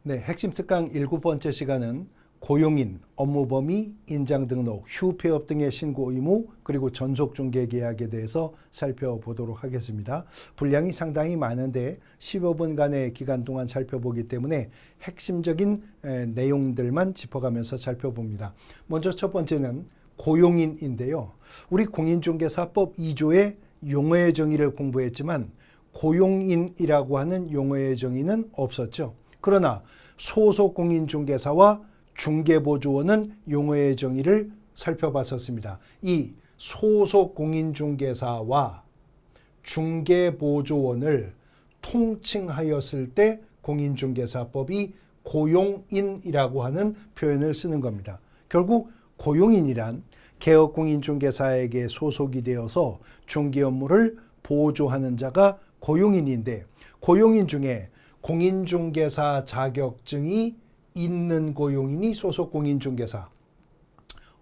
네, 핵심 특강 7번째 시간은 고용인, 업무범위, 인장등록, 휴폐업 등의 신고 의무, 그리고 전속중개계약에 대해서 살펴보도록 하겠습니다. 분량이 상당히 많은데 15 분간의 기간 동안 살펴보기 때문에 핵심적인 내용들만 짚어가면서 살펴봅니다. 먼저 첫 번째는 고용인인데요. 우리 공인중개사법 2조의 용어의 정의를 공부했지만 고용인이라고 하는 용어의 정의는 없었죠. 그러나 소속 공인중개사와 중개보조원은 용어의 정의를 살펴봤었습니다. 이 소속 공인중개사와 중개보조원을 통칭하였을 때 공인중개사법이 고용인이라고 하는 표현을 쓰는 겁니다. 결국 고용인이란 개업공인중개사에게 소속이 되어서 중개 업무를 보조하는 자가 고용인인데, 고용인 중에 공인중개사 자격증이 있는 고용인이 소속 공인중개사,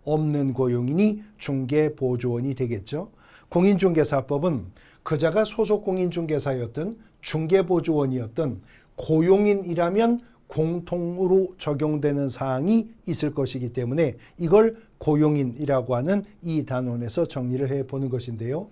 없는 고용인이 중개보조원이 되겠죠. 공인중개사법은 그자가 소속 공인중개사였든 중개보조원이었든 고용인이라면 공통으로 적용되는 사항이 있을 것이기 때문에 이걸 고용인이라고 하는 이 단원에서 정리를 해보는 것인데요.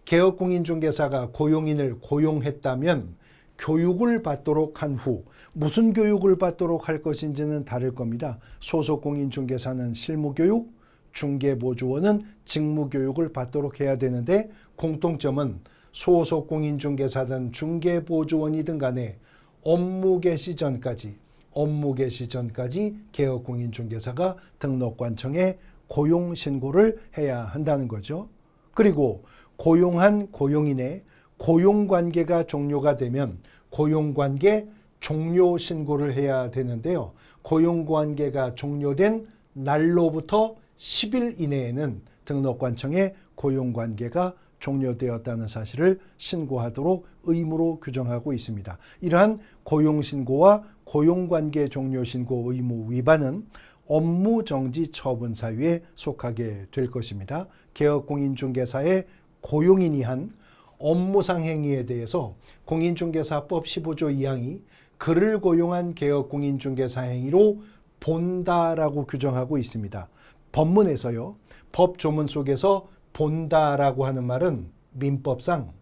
개업공인중개사가 고용인을 고용했다면 교육을 받도록 한 후 무슨 교육을 받도록 할 것인지는 다를 겁니다. 소속 공인중개사는 실무교육, 중개보조원은 직무교육을 받도록 해야 되는데 공통점은 소속 공인중개사든 중개보조원이든 간에 업무 개시 전까지 개업공인중개사가 등록관청에 고용신고를 해야 한다는 거죠. 그리고 고용한 고용인의 고용관계가 종료가 되면 고용관계 종료신고를 해야 되는데요. 고용관계가 종료된 날로부터 10일 이내에는 등록관청에 고용관계가 종료되었다는 사실을 신고하도록 의무로 규정하고 있습니다. 이러한 고용신고와 고용관계 종료신고 의무 위반은 업무정지 처분 사유에 속하게 될 것입니다. 개업공인중개사의 고용인이 한 업무상 행위에 대해서 공인중개사법 15조 2항이 그를 고용한 개업공인중개사 행위로 본다라고 규정하고 있습니다. 법문에서요, 법조문 속에서 본다라고 하는 말은 민법상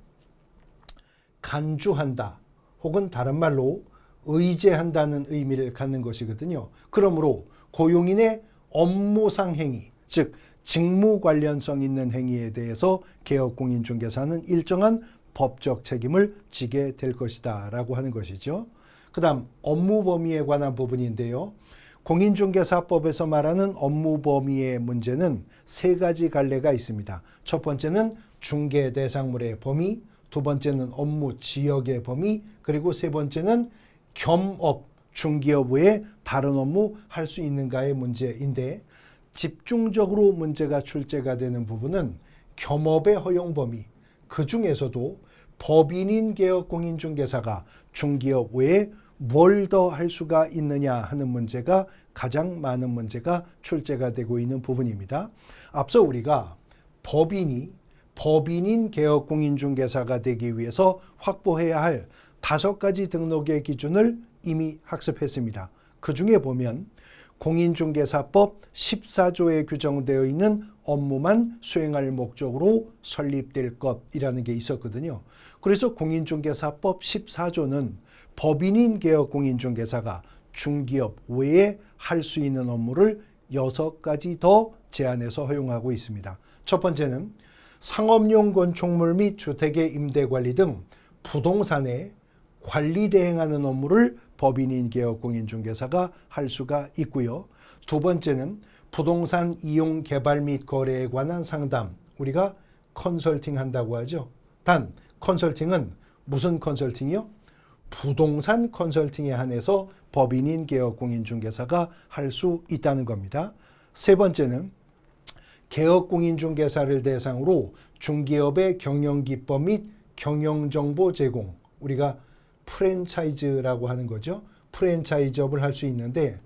간주한다 혹은 다른 말로 의제한다는 의미를 갖는 것이거든요. 그러므로 고용인의 업무상 행위, 즉 직무 관련성 있는 행위에 대해서 개업공인중개사는 일정한 법적 책임을 지게 될 것이다 라고 하는 것이죠. 그 다음 업무 범위에 관한 부분인데요. 공인중개사법에서 말하는 업무 범위의 문제는 세 가지 갈래가 있습니다. 첫 번째는 중개 대상물의 범위, 두 번째는 업무 지역의 범위, 그리고 세 번째는 겸업, 중개업 외에 다른 업무 할 수 있는가의 문제인데, 집중적으로 문제가 출제가 되는 부분은 겸업의 허용 범위, 그 중에서도 법인인 개업공인중개사가 중개업 외에 뭘 더 할 수가 있느냐 하는 문제가 가장 많은 문제가 출제가 되고 있는 부분입니다. 앞서 우리가 법인인 개업공인중개사가 되기 위해서 확보해야 할 5가지 등록의 기준을 이미 학습했습니다. 그 중에 보면 공인중개사법 14조에 규정되어 있는 업무만 수행할 목적으로 설립될 것이라는 게 있었거든요. 그래서 공인중개사법 14조는 법인인 개업공인중개사가 중개업 외에 할 수 있는 업무를 6가지 더 제한해서 허용하고 있습니다. 첫 번째는 상업용 건축물 및 주택의 임대관리 등 부동산의 관리 대행하는 업무를 법인인 개업공인중개사가 할 수가 있고요. 두 번째는 부동산 이용 개발 및 거래에 관한 상담, 우리가 컨설팅 한다고 하죠. 단 컨설팅은 무슨 컨설팅이요? 부동산 컨설팅에 한해서 법인인 개업공인중개사가 할 수 있다는 겁니다. 세 번째는 개업공인중개사를 대상으로 중개업의 경영기법 및 경영정보 제공, 우리가 프랜차이즈라고 하는 거죠. 프랜차이즈업을 할 수 있는데,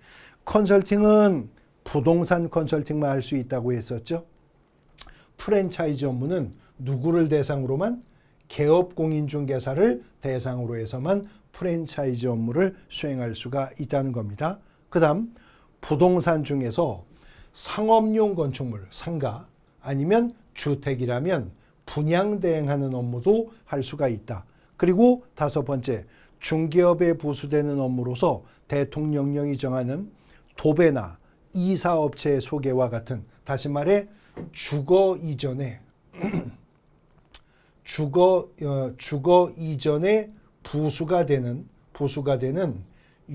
컨설팅은 부동산 컨설팅만 할 수 있다고 했었죠. 프랜차이즈 업무는 누구를 대상으로만? 개업공인중개사를 대상으로 해서만 프랜차이즈 업무를 수행할 수가 있다는 겁니다. 그 다음 부동산 중에서 상업용 건축물, 상가 아니면 주택이라면 분양 대행하는 업무도 할 수가 있다. 그리고 다섯 번째, 중개업에 부수되는 업무로서 대통령령이 정하는 도배나 이사업체의 소개와 같은, 다시 말해 주거 이전에 부수가 되는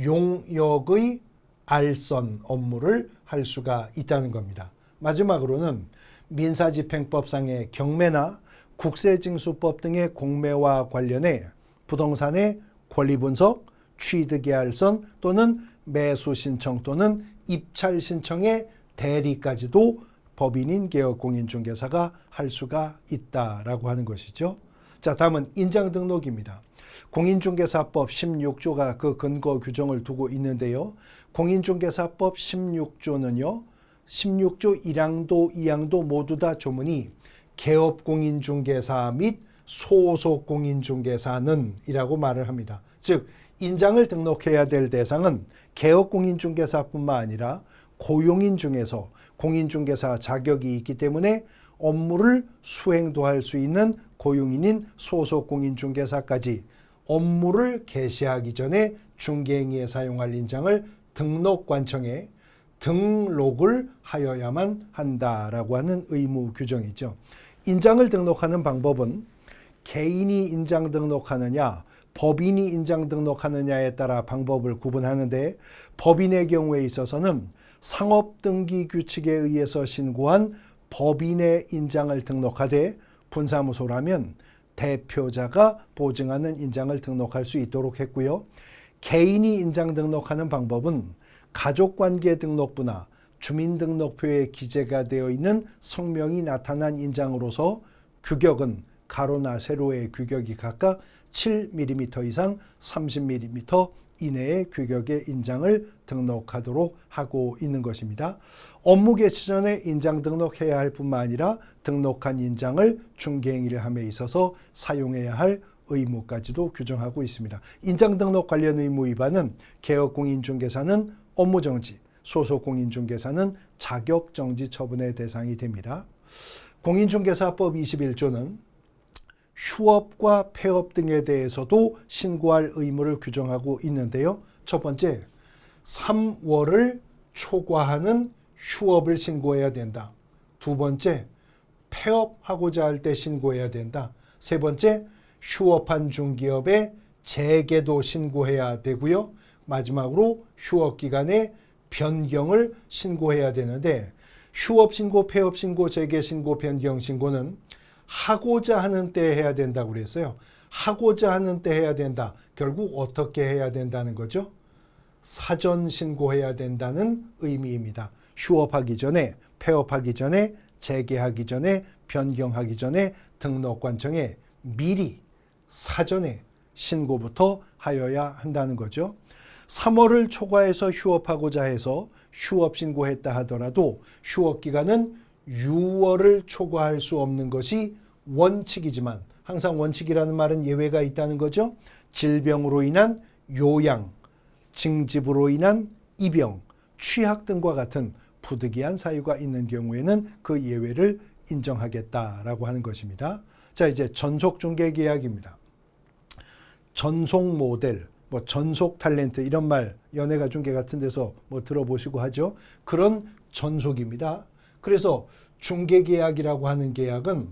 용역의 알선 업무를 할 수가 있다는 겁니다. 마지막으로는 민사집행법상의 경매나 국세징수법 등의 공매와 관련해 부동산의 권리분석, 취득의 알선 또는 매수 신청 또는 입찰 신청의 대리까지도 법인인 개업공인중개사가 할 수가 있다라고 하는 것이죠. 자, 다음은 인장등록입니다. 공인중개사법 16조가 그 근거 규정을 두고 있는데요. 공인중개사법 16조는요. 16조 1항도 2항도 모두 다 조문이 개업공인중개사 및 소속공인중개사는 이라고 말을 합니다. 즉 인장을 등록해야 될 대상은 개업공인중개사뿐만 아니라 고용인 중에서 공인중개사 자격이 있기 때문에 업무를 수행도 할 수 있는 고용인인 소속공인중개사까지 업무를 개시하기 전에 중개행위에 사용할 인장을 등록관청에 등록을 하여야만 한다라고 하는 의무 규정이죠. 인장을 등록하는 방법은 개인이 인장 등록하느냐, 법인이 인장 등록하느냐에 따라 방법을 구분하는데, 법인의 경우에 있어서는 상업등기 규칙에 의해서 신고한 법인의 인장을 등록하되, 분사무소라면 대표자가 보증하는 인장을 등록할 수 있도록 했고요. 개인이 인장 등록하는 방법은 가족관계 등록부나 주민등록표에 기재가 되어 있는 성명이 나타난 인장으로서 규격은 가로나 세로의 규격이 각각 7mm 이상 30mm 이내의 규격의 인장을 등록하도록 하고 있는 것입니다. 업무 개시 전에 인장 등록해야 할 뿐만 아니라 등록한 인장을 중개행위를 함에 있어서 사용해야 할 의무까지도 규정하고 있습니다. 인장 등록 관련 의무 위반은 개업공인중개사는 업무정지, 소속공인중개사는 자격정지 처분의 대상이 됩니다. 공인중개사법 21조는 휴업과 폐업 등에 대해서도 신고할 의무를 규정하고 있는데요. 첫 번째, 3월을 초과하는 휴업을 신고해야 된다. 두 번째, 폐업하고자 할 때 신고해야 된다. 세 번째, 휴업한 중기업의 재개도 신고해야 되고요. 마지막으로 휴업기간의 변경을 신고해야 되는데, 휴업신고, 폐업신고, 재개신고, 변경신고는 하고자 하는 때 해야 된다고 그랬어요. 하고자 하는 때 해야 된다. 결국 어떻게 해야 된다는 거죠? 사전 신고해야 된다는 의미입니다. 휴업하기 전에, 폐업하기 전에, 재개하기 전에, 변경하기 전에 등록관청에 미리 사전에 신고부터 하여야 한다는 거죠. 3월을 초과해서 휴업하고자 해서 휴업 신고했다 하더라도 휴업기간은 6월을 초과할 수 없는 것이 원칙이지만, 항상 원칙이라는 말은 예외가 있다는 거죠. 질병으로 인한 요양, 징집으로 인한 입영, 취학 등과 같은 부득이한 사유가 있는 경우에는 그 예외를 인정하겠다라고 하는 것입니다. 자, 이제 전속중개계약입니다. 전속 모델, 전속 탤런트 이런 말 연예가 중개 같은 데서 들어보시고 하죠. 그런 전속입니다. 그래서 중개계약이라고 하는 계약은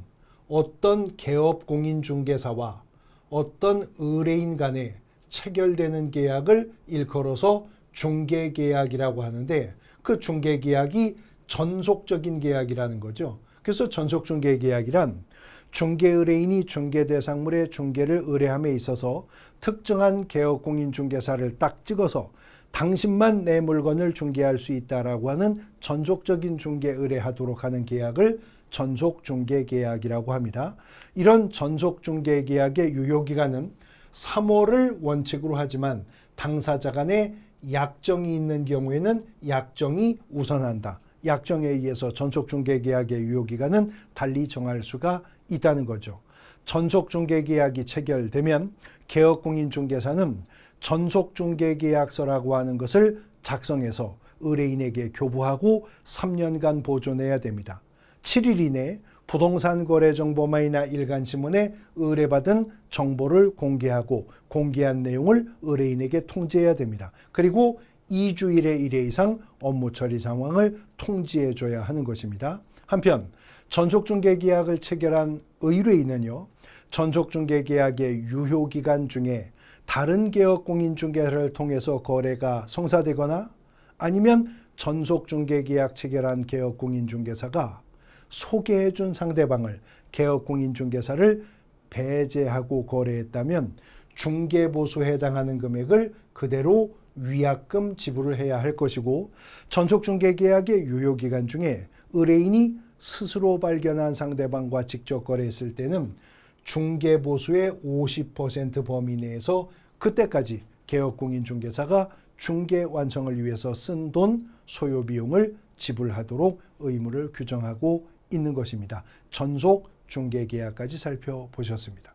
어떤 개업공인중개사와 어떤 의뢰인 간에 체결되는 계약을 일컬어서 중개계약이라고 하는데, 그 중개계약이 전속적인 계약이라는 거죠. 그래서 전속중개계약이란 중개의뢰인이 중개대상물의 중개를 의뢰함에 있어서 특정한 개업공인중개사를 딱 찍어서 당신만 내 물건을 중개할 수 있다라고 하는 전속적인 중개 의뢰하도록 하는 계약을 전속중개계약이라고 합니다. 이런 전속중개계약의 유효기간은 3월을 원칙으로 하지만 당사자 간에 약정이 있는 경우에는 약정이 우선한다. 약정에 의해서 전속중개계약의 유효기간은 달리 정할 수가 있다는 거죠. 전속중개계약이 체결되면 개업공인중개사는 전속중개계약서라고 하는 것을 작성해서 의뢰인에게 교부하고 3년간 보존해야 됩니다. 7일 이내에 부동산 거래 정보망이나 일간지문에 의뢰받은 정보를 공개하고 공개한 내용을 의뢰인에게 통지해야 됩니다. 그리고 2주일에 1회 이상 업무 처리 상황을 통지해줘야 하는 것입니다. 한편 전속중개계약을 체결한 의뢰인은요, 전속중개계약의 유효기간 중에 다른 개업공인중개사를 통해서 거래가 성사되거나 아니면 전속중개계약 체결한 개업공인중개사가 소개해준 상대방을 개업공인중개사를 배제하고 거래했다면 중개보수에 해당하는 금액을 그대로 위약금 지불을 해야 할 것이고, 전속중개계약의 유효기간 중에 의뢰인이 스스로 발견한 상대방과 직접 거래했을 때는 중개보수의 50% 범위 내에서 그때까지 개업공인중개사가 중개 완성을 위해서 쓴 돈, 소요비용을 지불하도록 의무를 규정하고 있는 것입니다. 전속중개계약까지 살펴보셨습니다.